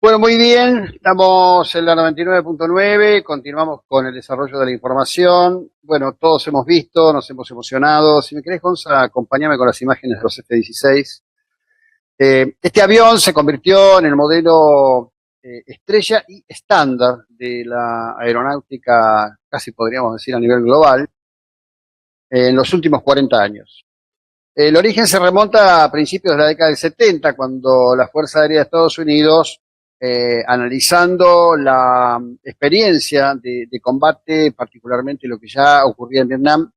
Bueno, muy bien, estamos en la 99.9, continuamos con el desarrollo de la información. Bueno, todos hemos visto, nos hemos emocionado. Si me querés, Gonza, acompáñame con las imágenes de los F-16. Este avión se convirtió en el modelo estrella y estándar de la aeronáutica, casi podríamos decir a nivel global, en los últimos 40 años. El origen se remonta a principios de la década del 70, cuando la Fuerza Aérea de Estados Unidos, analizando la experiencia de combate, particularmente lo que ya ocurría en Vietnam,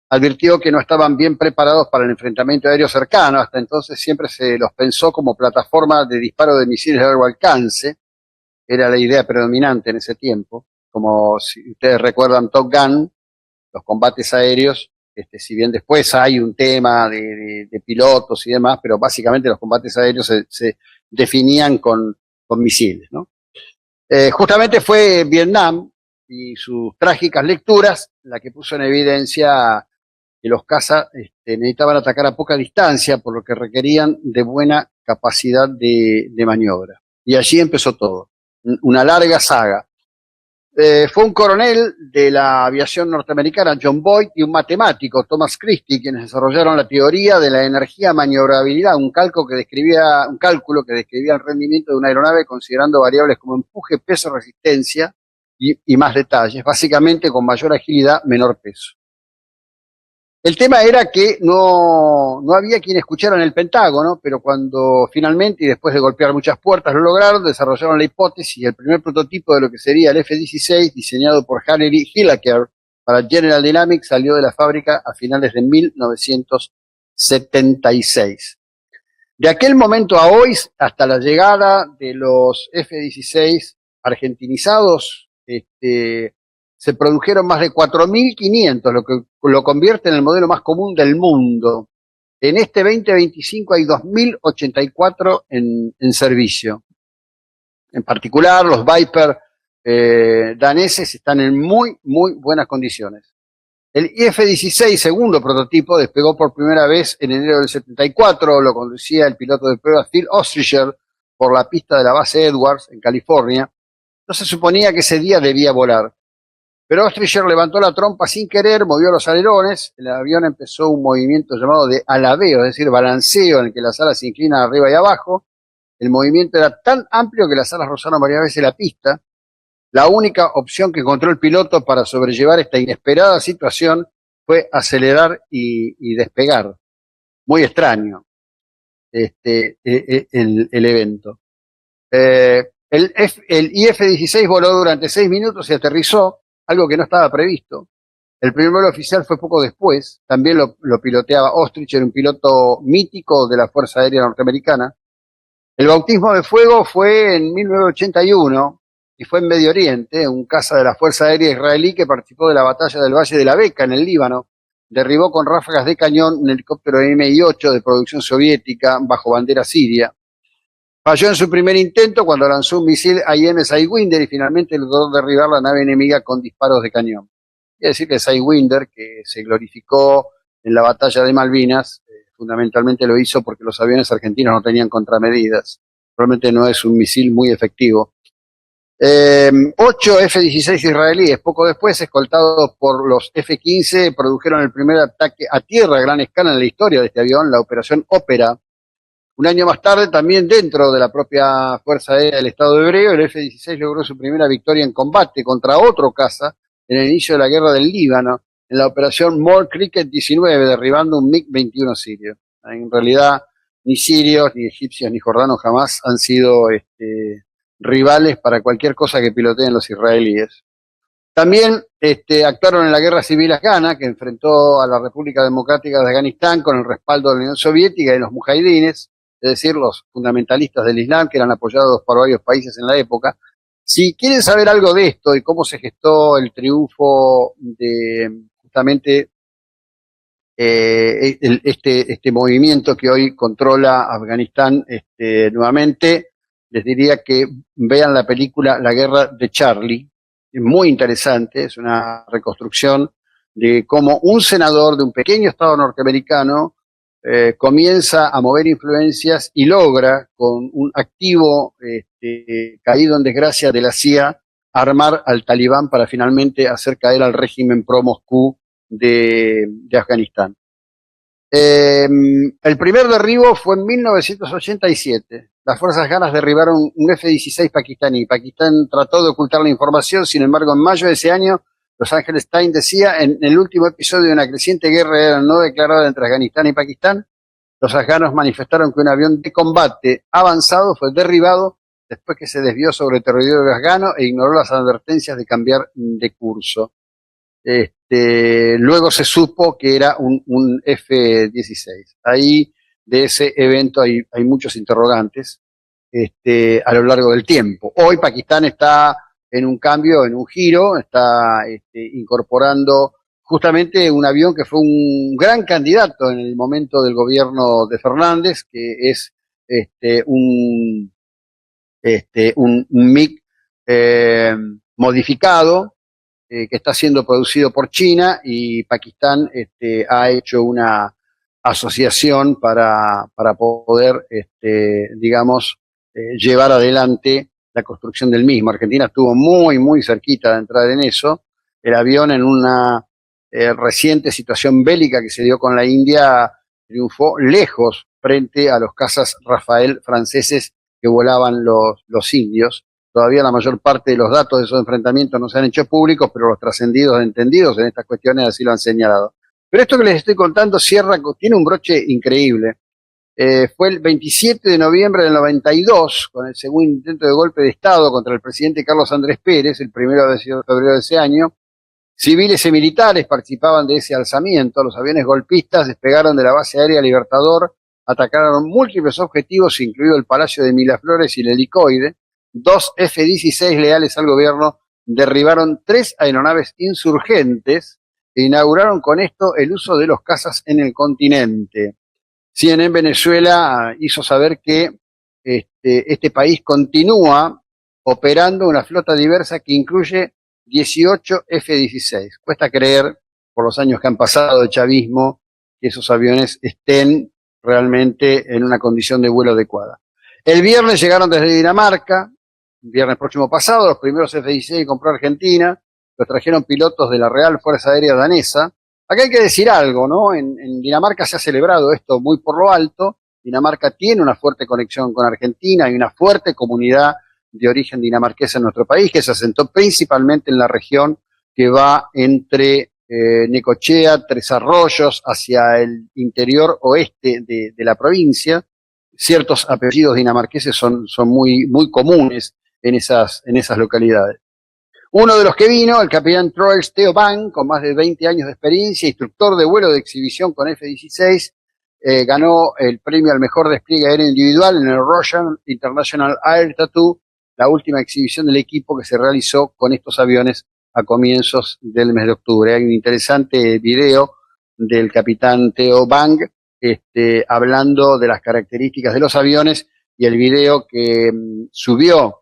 advirtió que no estaban bien preparados para el enfrentamiento aéreo cercano. Hasta entonces siempre se los pensó como plataforma de disparo de misiles de largo alcance. Era la idea predominante en ese tiempo. Como si ustedes recuerdan Top Gun, los combates aéreos, si bien después hay un tema de pilotos y demás, pero básicamente los combates aéreos se definían con misiles, ¿no? Justamente fue Vietnam y sus trágicas lecturas la que puso en evidencia que los cazas necesitaban atacar a poca distancia, por lo que requerían de buena capacidad de maniobra. Y allí empezó todo, una larga saga. Fue un coronel de la aviación norteamericana, John Boyd, y un matemático, Thomas Christie, quienes desarrollaron la teoría de la energía maniobrabilidad, un cálculo que describía el rendimiento de una aeronave considerando variables como empuje, peso, resistencia y más detalles, básicamente con mayor agilidad, menor peso. El tema era que no había quien escuchara en el Pentágono, pero cuando finalmente, y después de golpear muchas puertas, lo lograron, desarrollaron la hipótesis y el primer prototipo de lo que sería el F-16, diseñado por Harry Hillaker para General Dynamics, salió de la fábrica a finales de 1976. De aquel momento a hoy, hasta la llegada de los F-16 argentinizados, se produjeron más de 4.500, lo que lo convierte en el modelo más común del mundo. En este 2025 hay 2.084 en servicio. En particular, los Viper daneses están en muy, muy buenas condiciones. El F-16, segundo prototipo, despegó por primera vez en enero del 74, lo conducía el piloto de pruebas Phil Ostricher por la pista de la base Edwards, en California. No se suponía que ese día debía volar. Pero Ostricher levantó la trompa sin querer, movió los alerones, el avión empezó un movimiento llamado de alabeo, es decir, balanceo, en el que las alas se inclinan arriba y abajo. El movimiento era tan amplio que las alas rozaron varias veces la pista. La única opción que encontró el piloto para sobrellevar esta inesperada situación fue acelerar y despegar. Muy extraño el evento. El IF-16 voló durante 6 minutos y aterrizó, algo que no estaba previsto. El primer vuelo oficial fue poco después, también lo piloteaba Ostrich, era un piloto mítico de la Fuerza Aérea Norteamericana. El bautismo de fuego fue en 1981 y fue en Medio Oriente, un caza de la Fuerza Aérea israelí que participó de la batalla del Valle de la Beca en el Líbano. Derribó con ráfagas de cañón un helicóptero Mi-8 de producción soviética bajo bandera siria. Falló en su primer intento cuando lanzó un misil IM Sidewinder y finalmente logró derribar la nave enemiga con disparos de cañón. Quiere decir que Sidewinder, que se glorificó en la batalla de Malvinas, fundamentalmente lo hizo porque los aviones argentinos no tenían contramedidas. Realmente no es un misil muy efectivo. 8 F-16 israelíes, poco después, escoltados por los F-15, produjeron el primer ataque a tierra a gran escala en la historia de este avión, la Operación Ópera. Un año más tarde, también dentro de la propia Fuerza Aérea del Estado Hebreo, el F-16 logró su primera victoria en combate contra otro caza en el inicio de la guerra del Líbano, en la operación More Cricket 19, derribando un MiG-21 sirio. En realidad, ni sirios, ni egipcios, ni jordanos jamás han sido rivales para cualquier cosa que piloteen los israelíes. También actuaron en la guerra civil afgana, que enfrentó a la República Democrática de Afganistán con el respaldo de la Unión Soviética y los mujahidines, es decir, los fundamentalistas del Islam, que eran apoyados por varios países en la época. Si quieren saber algo de esto y cómo se gestó el triunfo de justamente este movimiento que hoy controla Afganistán nuevamente, les diría que vean la película La Guerra de Charlie. Es muy interesante, es una reconstrucción de cómo un senador de un pequeño estado norteamericano comienza a mover influencias y logra, con un activo caído en desgracia de la CIA, armar al Talibán para finalmente hacer caer al régimen pro-Moscú de Afganistán. El primer derribo fue en 1987. Las fuerzas afganas derribaron un F-16 pakistaní. Pakistán trató de ocultar la información, sin embargo, en mayo de ese año, Los Angeles Times decía: en el último episodio de una creciente guerra no declarada entre Afganistán y Pakistán, los afganos manifestaron que un avión de combate avanzado fue derribado después que se desvió sobre el territorio afgano e ignoró las advertencias de cambiar de curso. Luego se supo que era un F-16. Ahí, de ese evento, hay muchos interrogantes a lo largo del tiempo. Hoy Pakistán está en un cambio, en un giro, está incorporando justamente un avión que fue un gran candidato en el momento del gobierno de Fernández, que es un MiG modificado, que está siendo producido por China, y Pakistán ha hecho una asociación para poder, digamos, llevar adelante la construcción del mismo. Argentina estuvo muy, muy cerquita de entrar en eso. El avión, en una reciente situación bélica que se dio con la India, triunfó lejos frente a los cazas Rafael franceses que volaban los indios. Todavía la mayor parte de los datos de esos enfrentamientos no se han hecho públicos, pero los trascendidos entendidos en estas cuestiones así lo han señalado. Pero esto que les estoy contando tiene un broche increíble. Fue el 27 de noviembre del 92, con el segundo intento de golpe de Estado contra el presidente Carlos Andrés Pérez, el 1 de febrero de ese año. Civiles y militares participaban de ese alzamiento. Los aviones golpistas despegaron de la base aérea Libertador, atacaron múltiples objetivos, incluido el Palacio de Miraflores y el helicoide. 2 F-16 leales al gobierno derribaron 3 aeronaves insurgentes e inauguraron con esto el uso de los cazas en el continente. CNN en Venezuela hizo saber que este país continúa operando una flota diversa que incluye 18 F-16. Cuesta creer, por los años que han pasado de chavismo, que esos aviones estén realmente en una condición de vuelo adecuada. El viernes llegaron desde Dinamarca, viernes próximo pasado, los primeros F-16 que compró Argentina. Los trajeron pilotos de la Real Fuerza Aérea Danesa. Acá hay que decir algo, ¿no? En Dinamarca se ha celebrado esto muy por lo alto. Dinamarca tiene una fuerte conexión con Argentina, hay una fuerte comunidad de origen dinamarquesa en nuestro país, que se asentó principalmente en la región que va entre Necochea, Tres Arroyos, hacia el interior oeste de la provincia. Ciertos apellidos dinamarqueses son muy, muy comunes en esas localidades. Uno de los que vino, el capitán Troels Theo Bang, con más de 20 años de experiencia, instructor de vuelo de exhibición con F-16, ganó el premio al mejor despliegue aéreo individual en el Russian International Air Tattoo, la última exhibición del equipo que se realizó con estos aviones a comienzos del mes de octubre. Hay un interesante video del capitán Theo Bang hablando de las características de los aviones, y el video que subió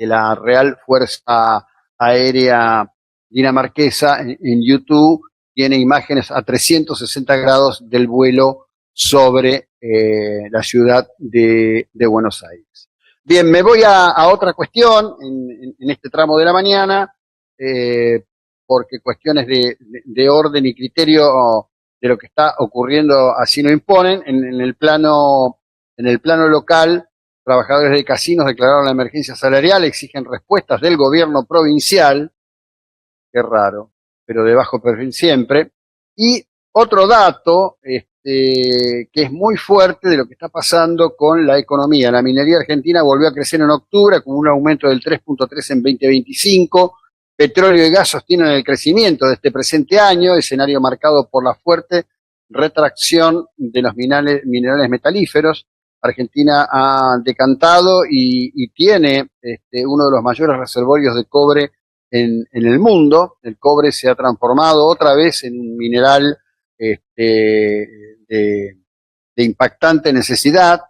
la Real Fuerza Aérea Dinamarquesa en YouTube tiene imágenes a 360 grados del vuelo sobre la ciudad de Buenos Aires. Bien, me voy a otra cuestión en este tramo de la mañana, porque cuestiones de orden y criterio de lo que está ocurriendo así lo imponen. En el plano local, trabajadores de casinos declararon la emergencia salarial, exigen respuestas del gobierno provincial. Qué raro, pero de bajo perfil siempre. Y otro dato que es muy fuerte de lo que está pasando con la economía. La minería argentina volvió a crecer en octubre con un aumento del 3.3 en 2025. Petróleo y gas sostienen el crecimiento de este presente año, escenario marcado por la fuerte retracción de los minerales metalíferos. Argentina ha decantado y tiene uno de los mayores reservorios de cobre en el mundo. El cobre se ha transformado otra vez en un mineral de impactante necesidad.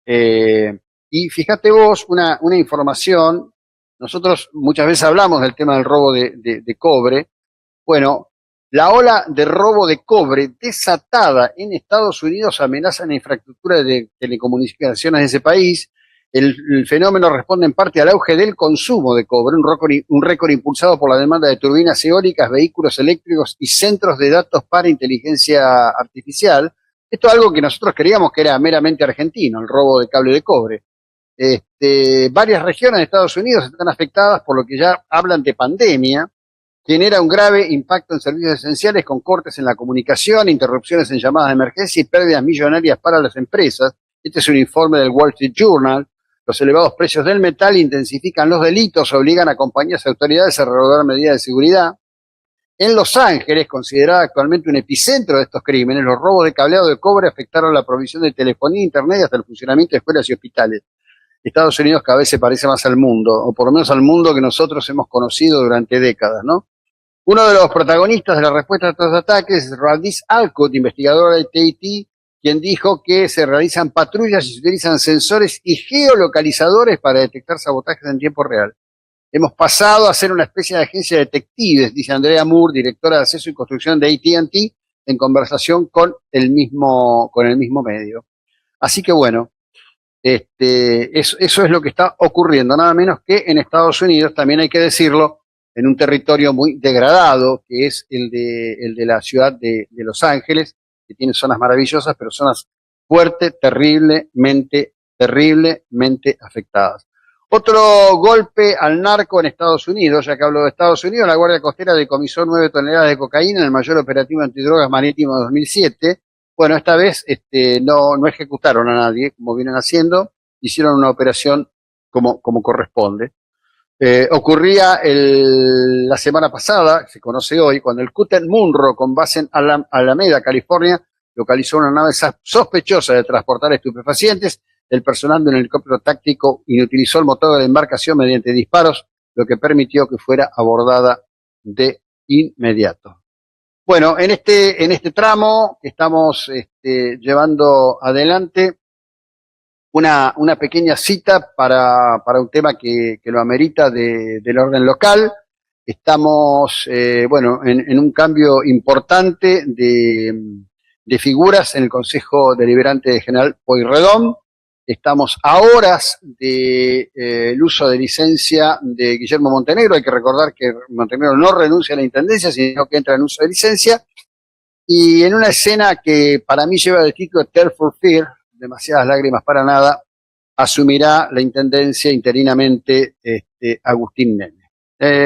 Y fíjate vos, una información, nosotros muchas veces hablamos del tema del robo de cobre. Bueno, La ola de robo de cobre desatada en Estados Unidos amenaza la infraestructura de telecomunicaciones de ese país. El fenómeno responde en parte al auge del consumo de cobre, un récord impulsado por la demanda de turbinas eólicas, vehículos eléctricos y centros de datos para inteligencia artificial. Esto es algo que nosotros creíamos que era meramente argentino, el robo de cable de cobre. Varias regiones de Estados Unidos están afectadas por lo que ya hablan de pandemia. Genera un grave impacto en servicios esenciales con cortes en la comunicación, interrupciones en llamadas de emergencia y pérdidas millonarias para las empresas. Este es un informe del Wall Street Journal. Los elevados precios del metal intensifican los delitos, obligan a compañías y autoridades a reanudar medidas de seguridad. En Los Ángeles, considerada actualmente un epicentro de estos crímenes, los robos de cableado de cobre afectaron la provisión de telefonía, internet y hasta el funcionamiento de escuelas y hospitales. Estados Unidos cada vez se parece más al mundo, o por lo menos al mundo que nosotros hemos conocido durante décadas, ¿no? Uno de los protagonistas de la respuesta a estos ataques es Radiz Alcott, investigador de AT&T, quien dijo que se realizan patrullas y se utilizan sensores y geolocalizadores para detectar sabotajes en tiempo real. Hemos pasado a ser una especie de agencia de detectives, dice Andrea Moore, directora de acceso y construcción de AT&T, en conversación con el mismo medio. Así que bueno, eso es lo que está ocurriendo, nada menos que en Estados Unidos, también hay que decirlo, en un territorio muy degradado, que es el de la ciudad de Los Ángeles, que tiene zonas maravillosas, pero zonas fuertes, terriblemente afectadas. Otro golpe al narco en Estados Unidos, ya que hablo de Estados Unidos, la Guardia Costera decomisó 9 toneladas de cocaína en el mayor operativo antidrogas marítimo de 2007. Bueno, esta vez no ejecutaron a nadie, como vienen haciendo, hicieron una operación como corresponde. Ocurría la semana pasada, se conoce hoy, cuando el Cutter Munro, con base en Alameda, California, localizó una nave sospechosa de transportar estupefacientes. El personal de un helicóptero táctico inutilizó el motor de la embarcación mediante disparos, lo que permitió que fuera abordada de inmediato. Bueno, en este tramo que estamos llevando adelante, una pequeña cita para un tema que lo amerita del orden local. Estamos, en un cambio importante de figuras en el Consejo Deliberante de General Pueyrredón. Estamos a horas del uso de licencia de Guillermo Montenegro. Hay que recordar que Montenegro no renuncia a la intendencia, sino que entra en uso de licencia. Y en una escena que para mí lleva el título Tear for Fear, demasiadas lágrimas para nada, asumirá la intendencia interinamente Agustín Nene.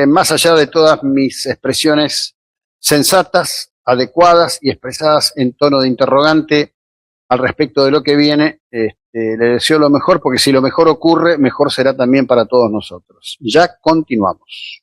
Más allá de todas mis expresiones sensatas, adecuadas y expresadas en tono de interrogante al respecto de lo que viene, le deseo lo mejor, porque si lo mejor ocurre, mejor será también para todos nosotros. Ya continuamos.